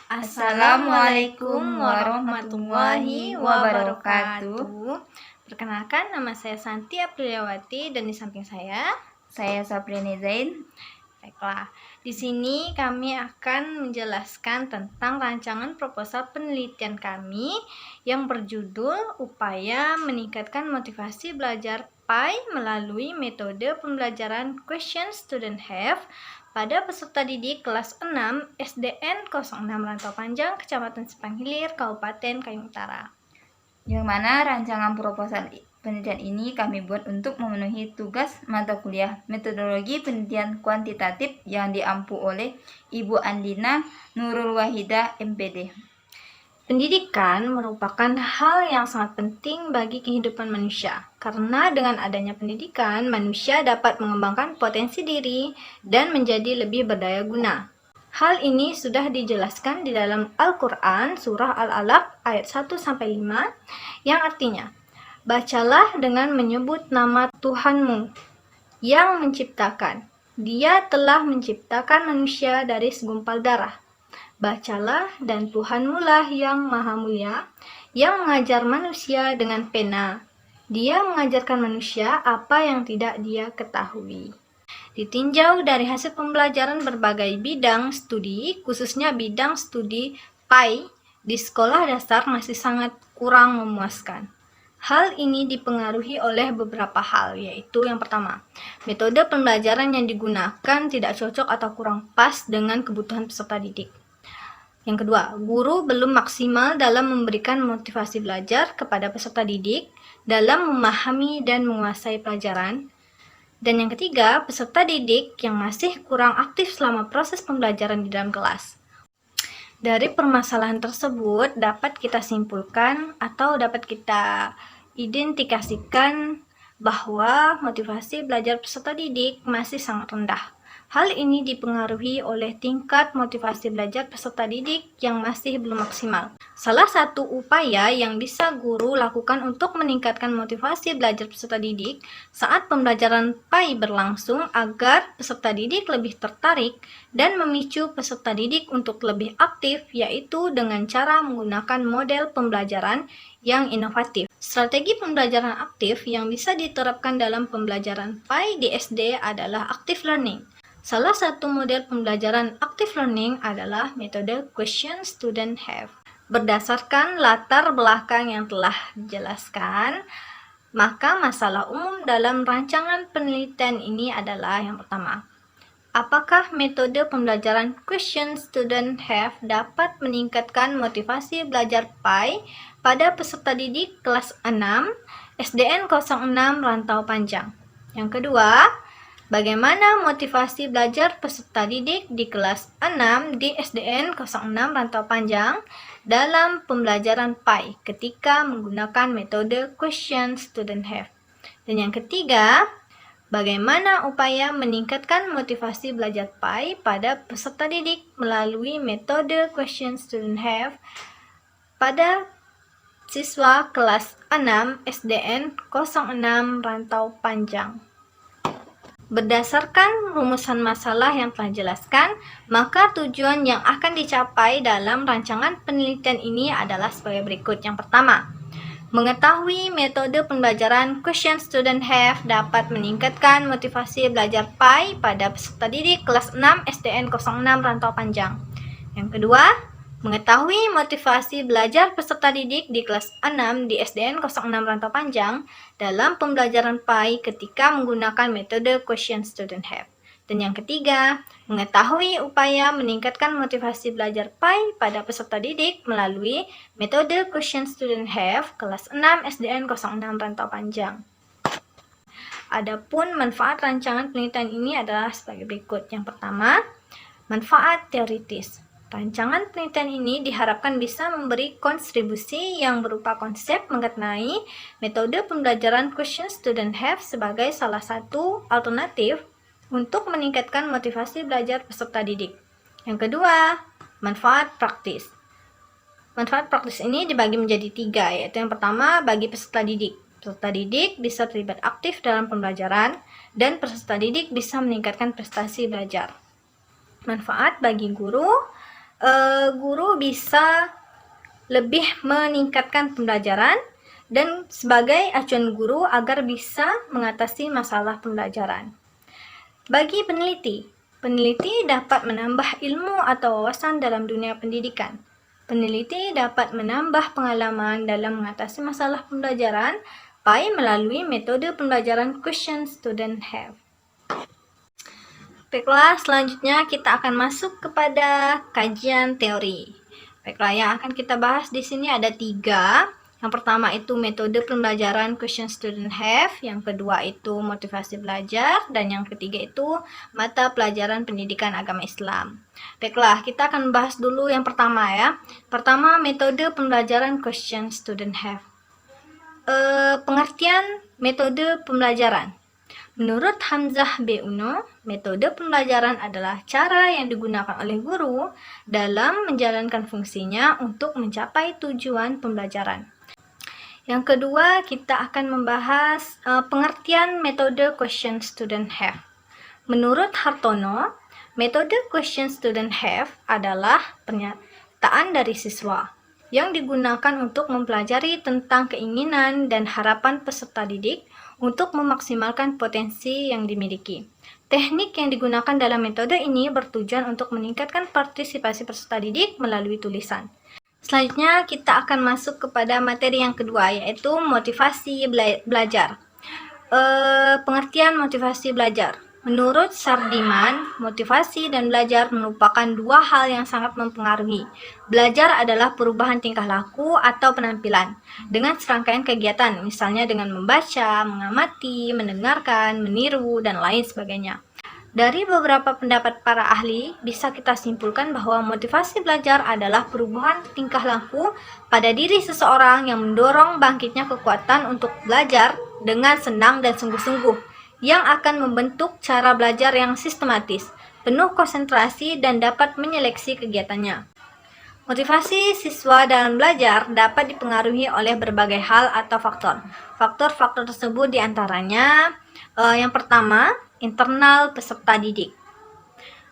Assalamualaikum warahmatullahi wabarakatuh. Perkenalkan, nama saya Santi Apriliawati dan di samping saya Sapriani Zain. Baiklah, di sini kami akan menjelaskan tentang rancangan proposal penelitian kami yang berjudul Upaya Meningkatkan Motivasi Belajar PAI melalui metode pembelajaran Question Student Have pada peserta didik kelas 6 SDN 06 Rantau Panjang, Kecamatan Sepang Hilir, Kabupaten Kayong Utara. Yang mana rancangan proposal penelitian ini kami buat untuk memenuhi tugas mata kuliah metodologi penelitian kuantitatif yang diampu oleh Ibu Andina Nurul Wahida MPD. Pendidikan merupakan hal yang sangat penting bagi kehidupan manusia, karena dengan adanya pendidikan, manusia dapat mengembangkan potensi diri dan menjadi lebih berdaya guna. Hal ini sudah dijelaskan di dalam Al-Quran, Surah Al-Alaq ayat 1-5, yang artinya, bacalah dengan menyebut nama Tuhanmu yang menciptakan. Dia telah menciptakan manusia dari segumpal darah. Bacalah dan Tuhanmu lah yang maha mulia, yang mengajar manusia dengan pena. Dia mengajarkan manusia apa yang tidak dia ketahui. Ditinjau dari hasil pembelajaran berbagai bidang studi, khususnya bidang studi PAI, di sekolah dasar masih sangat kurang memuaskan. Hal ini dipengaruhi oleh beberapa hal, yaitu yang pertama, metode pembelajaran yang digunakan tidak cocok atau kurang pas dengan kebutuhan peserta didik. Yang kedua, guru belum maksimal dalam memberikan motivasi belajar kepada peserta didik dalam memahami dan menguasai pelajaran. Dan yang ketiga, peserta didik yang masih kurang aktif selama proses pembelajaran di dalam kelas. Dari permasalahan tersebut dapat kita simpulkan atau dapat kita identifikasikan bahwa motivasi belajar peserta didik masih sangat rendah. Hal ini dipengaruhi oleh tingkat motivasi belajar peserta didik yang masih belum maksimal. Salah satu upaya yang bisa guru lakukan untuk meningkatkan motivasi belajar peserta didik saat pembelajaran PAI berlangsung agar peserta didik lebih tertarik dan memicu peserta didik untuk lebih aktif, yaitu dengan cara menggunakan model pembelajaran yang inovatif. Strategi pembelajaran aktif yang bisa diterapkan dalam pembelajaran PAI di SD adalah active learning. Salah satu model pembelajaran active learning adalah metode Question Student Have. Berdasarkan latar belakang yang telah dijelaskan, maka masalah umum dalam rancangan penelitian ini adalah yang pertama, apakah metode pembelajaran Question Student Have dapat meningkatkan motivasi belajar PAI pada peserta didik kelas 6 SDN 06 Rantau Panjang? Yang kedua, bagaimana motivasi belajar peserta didik di kelas 6 di SDN 06 Rantau Panjang dalam pembelajaran PAI ketika menggunakan metode Question Student Have? Dan yang ketiga, bagaimana upaya meningkatkan motivasi belajar PAI pada peserta didik melalui metode Question Student Have pada siswa kelas 6 SDN 06 Rantau Panjang? Berdasarkan rumusan masalah yang telah dijelaskan, maka tujuan yang akan dicapai dalam rancangan penelitian ini adalah sebagai berikut. Yang pertama, mengetahui metode pembelajaran Question Student Have dapat meningkatkan motivasi belajar PAI pada peserta didik kelas 6 SDN 06 Rantau Panjang. Yang kedua, mengetahui motivasi belajar peserta didik di kelas 6 di SDN 06 Rantau Panjang dalam pembelajaran PAI ketika menggunakan metode Question Student Have. Dan yang ketiga, mengetahui upaya meningkatkan motivasi belajar PAI pada peserta didik melalui metode Question Student Have kelas 6 SDN 06 Rantau Panjang. Adapun manfaat rancangan penelitian ini adalah sebagai berikut. Yang pertama, manfaat teoritis. Rancangan penelitian ini diharapkan bisa memberi kontribusi yang berupa konsep mengenai metode pembelajaran Question Student Have sebagai salah satu alternatif untuk meningkatkan motivasi belajar peserta didik. Yang kedua, manfaat praktis. Manfaat praktis ini dibagi menjadi 3, yaitu yang pertama bagi peserta didik. Peserta didik bisa terlibat aktif dalam pembelajaran dan peserta didik bisa meningkatkan prestasi belajar. Manfaat bagi guru, guru bisa lebih meningkatkan pembelajaran dan sebagai acuan guru agar bisa mengatasi masalah pembelajaran. Bagi peneliti, peneliti dapat menambah ilmu atau wawasan dalam dunia pendidikan. Peneliti dapat menambah pengalaman dalam mengatasi masalah pembelajaran baik melalui metode pembelajaran question student have. Baiklah, selanjutnya kita akan masuk kepada kajian teori. Baiklah, yang akan kita bahas di sini ada 3. Yang pertama itu metode pembelajaran question student have, yang kedua itu motivasi belajar, dan yang ketiga itu mata pelajaran pendidikan agama Islam. Baiklah, kita akan bahas dulu yang pertama ya. Pertama, metode pembelajaran question student have. Pengertian metode pembelajaran. Menurut Hamzah B. Uno, metode pembelajaran adalah cara yang digunakan oleh guru dalam menjalankan fungsinya untuk mencapai tujuan pembelajaran. Yang kedua, kita akan membahas pengertian metode question student have. Menurut Hartono, metode question student have adalah pernyataan dari siswa yang digunakan untuk mempelajari tentang keinginan dan harapan peserta didik untuk memaksimalkan potensi yang dimiliki. Teknik yang digunakan dalam metode ini bertujuan untuk meningkatkan partisipasi peserta didik melalui tulisan. Selanjutnya kita akan masuk kepada materi yang kedua, yaitu motivasi belajar. Pengertian motivasi belajar. Menurut Sardiman, motivasi dan belajar merupakan 2 hal yang sangat mempengaruhi. Belajar adalah perubahan tingkah laku atau penampilan dengan serangkaian kegiatan, misalnya dengan membaca, mengamati, mendengarkan, meniru, dan lain sebagainya. Dari beberapa pendapat para ahli, bisa kita simpulkan bahwa motivasi belajar adalah perubahan tingkah laku pada diri seseorang yang mendorong bangkitnya kekuatan untuk belajar dengan senang dan sungguh-sungguh, yang akan membentuk cara belajar yang sistematis, penuh konsentrasi, dan dapat menyeleksi kegiatannya. Motivasi siswa dalam belajar dapat dipengaruhi oleh berbagai hal atau faktor. Faktor-faktor tersebut diantaranya, yang pertama, internal peserta didik.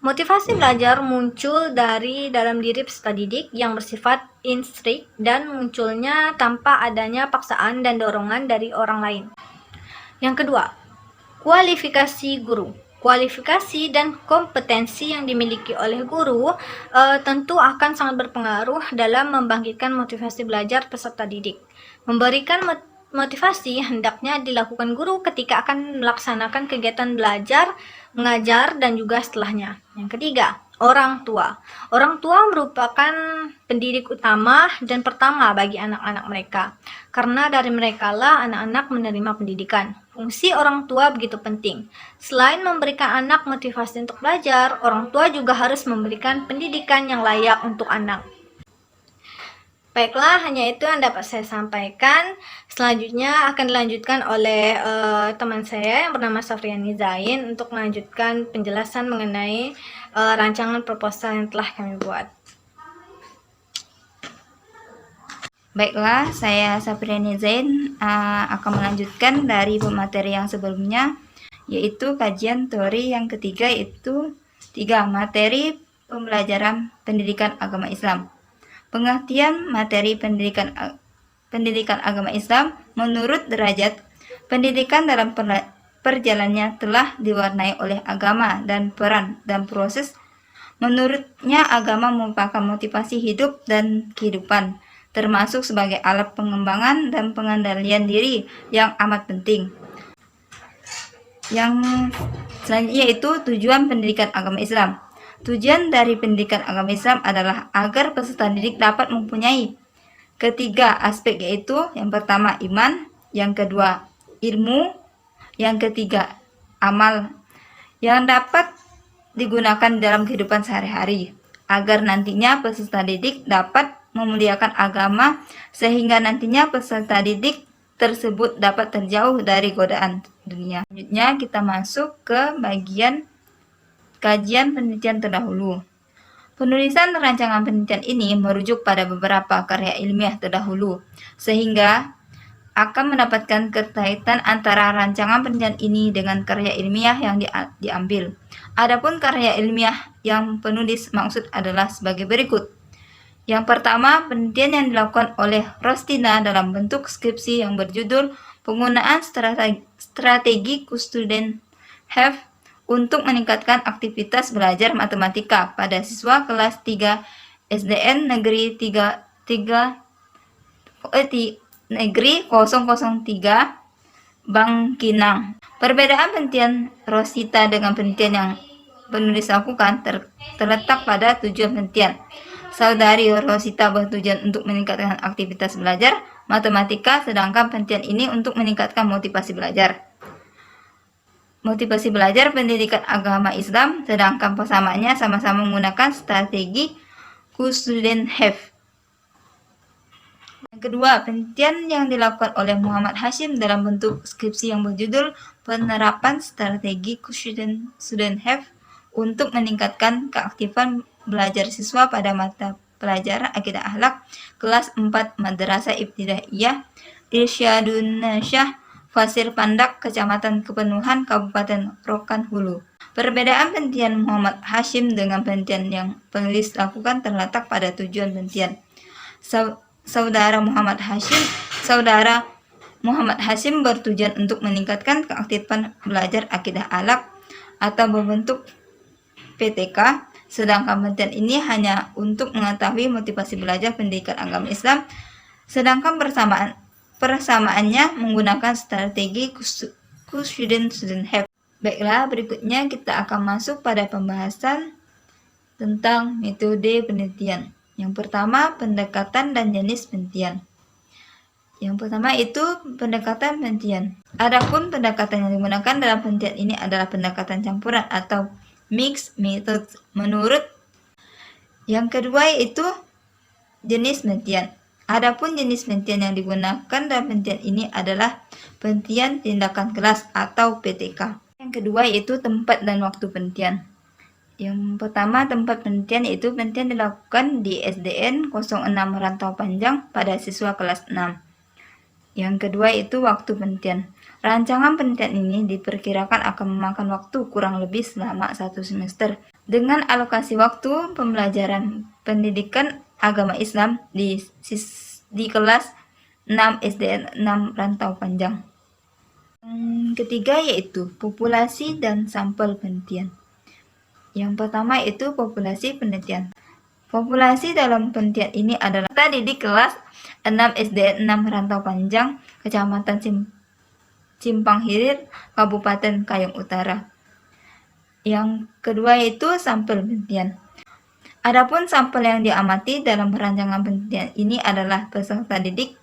Motivasi belajar muncul dari dalam diri peserta didik yang bersifat instrik dan munculnya tanpa adanya paksaan dan dorongan dari orang lain. Yang kedua, kualifikasi guru. Kualifikasi dan kompetensi yang dimiliki oleh guru tentu akan sangat berpengaruh dalam membangkitkan motivasi belajar peserta didik. Memberikan motivasi hendaknya dilakukan guru ketika akan melaksanakan kegiatan belajar, mengajar, dan juga setelahnya. Yang ketiga, orang tua. Orang tua merupakan pendidik utama dan pertama bagi anak-anak mereka, karena dari merekalah anak-anak menerima pendidikan. Fungsi orang tua begitu penting. Selain memberikan anak motivasi untuk belajar, orang tua juga harus memberikan pendidikan yang layak untuk anak. Baiklah, hanya itu yang dapat saya sampaikan. Selanjutnya akan dilanjutkan oleh teman saya yang bernama Safriani Zain untuk melanjutkan penjelasan mengenai rancangan proposal yang telah kami buat. Baiklah, saya Safriani Zain akan melanjutkan dari pemateri yang sebelumnya, yaitu kajian teori yang ketiga, yaitu 3 materi pembelajaran pendidikan agama Islam. Pengertian materi pendidikan agama Islam menurut derajat pendidikan dalam perjalanannya telah diwarnai oleh agama dan peran dan proses. Menurutnya agama merupakan motivasi hidup dan kehidupan, termasuk sebagai alat pengembangan dan pengendalian diri yang amat penting. Yang selanjutnya yaitu tujuan pendidikan agama Islam. Tujuan dari pendidikan agama Islam adalah agar peserta didik dapat mempunyai 3 aspek, yaitu yang pertama iman, yang kedua ilmu, yang ketiga amal, yang dapat digunakan dalam kehidupan sehari-hari, agar nantinya peserta didik dapat memuliakan agama sehingga nantinya peserta didik tersebut dapat terjauh dari godaan dunia. Selanjutnya kita masuk ke bagian kajian penelitian terdahulu. Penulisan rancangan penelitian ini merujuk pada beberapa karya ilmiah terdahulu, sehingga akan mendapatkan keterkaitan antara rancangan penelitian ini dengan karya ilmiah yang diambil. Adapun karya ilmiah yang penulis maksud adalah sebagai berikut. Yang pertama, penelitian yang dilakukan oleh Rostina dalam bentuk skripsi yang berjudul Penggunaan Strategi Student Have untuk meningkatkan aktivitas belajar matematika pada siswa kelas 3 SDN Negeri 003 Bangkinang. Perbedaan penelitian Rosita dengan penelitian yang penulis lakukan terletak pada tujuan penelitian. Saudari Rosita bertujuan untuk meningkatkan aktivitas belajar matematika, sedangkan penelitian ini untuk meningkatkan motivasi belajar. Motivasi belajar pendidikan agama Islam, sedangkan persamaannya sama-sama menggunakan strategi Student Have. Yang kedua, penelitian yang dilakukan oleh Muhammad Hashim dalam bentuk skripsi yang berjudul Penerapan Strategi Student Have untuk meningkatkan keaktifan belajar siswa pada mata pelajaran Akidah Akhlak kelas 4 Madrasah Ibtidaiyah Irsyadun Syah Fasir Pandak, Kecamatan Kepenuhan, Kabupaten Rokan Hulu. Perbedaan penelitian Muhammad Hashim dengan penelitian yang penulis lakukan terletak pada tujuan penelitian. Saudara Muhammad Hashim bertujuan untuk meningkatkan keaktifan belajar Akidah Akhlak atau berbentuk PTK, sedangkan penelitian ini hanya untuk mengetahui motivasi belajar pendidikan agama Islam, sedangkan persamaannya menggunakan strategi Student Have. Baiklah, berikutnya kita akan masuk pada pembahasan tentang metode penelitian. Yang pertama, pendekatan dan jenis penelitian. Yang pertama itu pendekatan penelitian. Adapun pendekatan yang digunakan dalam penelitian ini adalah pendekatan campuran atau mixed method menurut. Yang kedua yaitu jenis penelitian. Adapun jenis penelitian yang digunakan dalam penelitian ini adalah penelitian tindakan kelas atau PTK. Yang kedua yaitu tempat dan waktu penelitian. Yang pertama, tempat penelitian yaitu penelitian dilakukan di SDN 06 Rantau Panjang pada siswa kelas 6. Yang kedua itu waktu penelitian. Rancangan penelitian ini diperkirakan akan memakan waktu kurang lebih selama 1 semester dengan alokasi waktu pembelajaran pendidikan agama Islam di kelas 6 SDN 6 Rantau Panjang. Yang ketiga yaitu populasi dan sampel penelitian. Yang pertama itu populasi penelitian. Populasi dalam penelitian ini adalah peserta didik kelas 6 SDN 6 Rantau Panjang, Kecamatan Simpang Hilir, Kabupaten Kayong Utara. Yang kedua yaitu sampel penelitian. Adapun sampel yang diamati dalam rancangan penelitian ini adalah peserta didik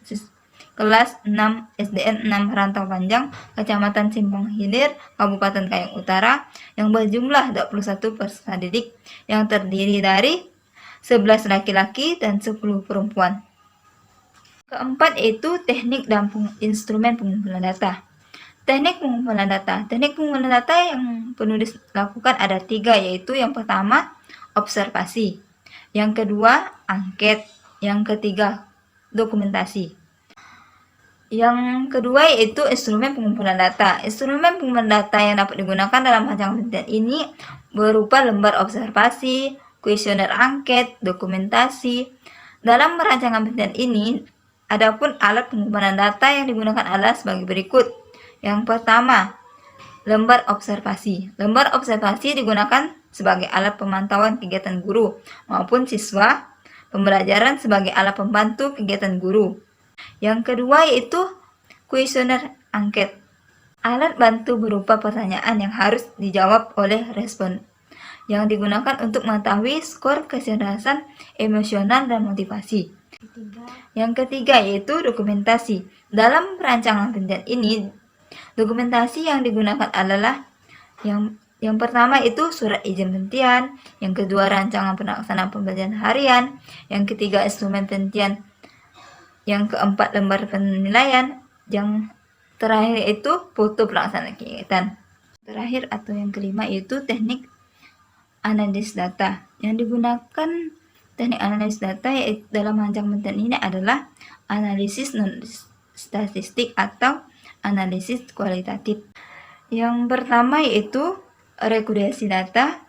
kelas 6 SDN 6 Rantau Panjang, Kecamatan Simpang Hilir, Kabupaten Kayong Utara, yang berjumlah 21 peserta didik yang terdiri dari 11 laki-laki dan 10 perempuan. Keempat yaitu teknik dan instrumen pengumpulan data. Teknik pengumpulan data. Teknik pengumpulan data yang penulis lakukan ada 3, yaitu yang pertama observasi, yang kedua angket, yang ketiga dokumentasi. Yang kedua yaitu instrumen pengumpulan data. Instrumen pengumpulan data yang dapat digunakan dalam rancangan penelitian ini berupa lembar observasi, kuesioner angket, dokumentasi. Dalam rancangan penelitian ini, adapun alat pengumpulan data yang digunakan adalah sebagai berikut. Yang pertama, lembar observasi. Lembar observasi digunakan sebagai alat pemantauan kegiatan guru maupun siswa, pembelajaran sebagai alat pembantu kegiatan guru. Yang kedua yaitu kuesioner angket. Alat bantu berupa pertanyaan yang harus dijawab oleh respon yang digunakan untuk mengetahui skor kecerdasan emosional dan motivasi. Yang ketiga yaitu dokumentasi. Dalam rancangan penelitian ini, dokumentasi yang digunakan adalah yang pertama itu surat izin penelitian, yang kedua rancangan pelaksanaan pembelajaran harian, yang ketiga instrumen penelitian, yang keempat lembar penilaian, yang terakhir itu foto pelaksanaan kegiatan. Terakhir atau yang kelima yaitu teknik analisis data. Yang digunakan teknik analisis data yaitu dalam rancangan penelitian ini adalah analisis non statistik atau analisis kualitatif. Yang pertama yaitu rekursi data,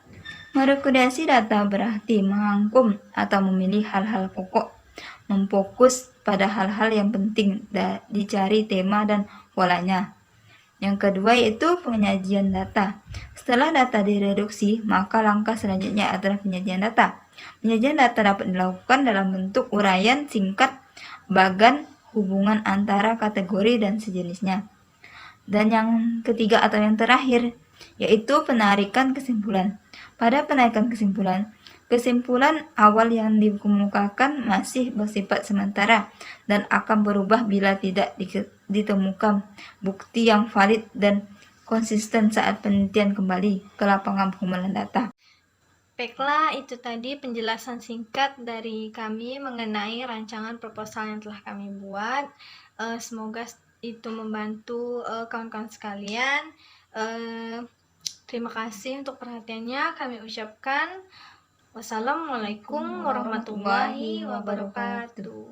Merekomendasi data berarti merangkum atau memilih hal-hal pokok, memfokus pada hal-hal yang penting dicari tema dan polanya. Yang kedua yaitu penyajian data. Setelah data direduksi, maka langkah selanjutnya adalah penyajian data. Penyajian data dapat dilakukan dalam bentuk uraian singkat, bagan, hubungan antara kategori dan sejenisnya. Dan yang ketiga atau yang terakhir yaitu penarikan kesimpulan. Pada penarikan kesimpulan, kesimpulan awal yang dikemukakan masih bersifat sementara dan akan berubah bila tidak ditemukan bukti yang valid dan konsisten saat penelitian kembali ke lapangan pengumpulan data. Baiklah, itu tadi penjelasan singkat dari kami mengenai rancangan proposal yang telah kami buat. Semoga itu membantu kawan-kawan sekalian. Terima kasih untuk perhatiannya. Kami ucapkan wassalamualaikum warahmatullahi wabarakatuh.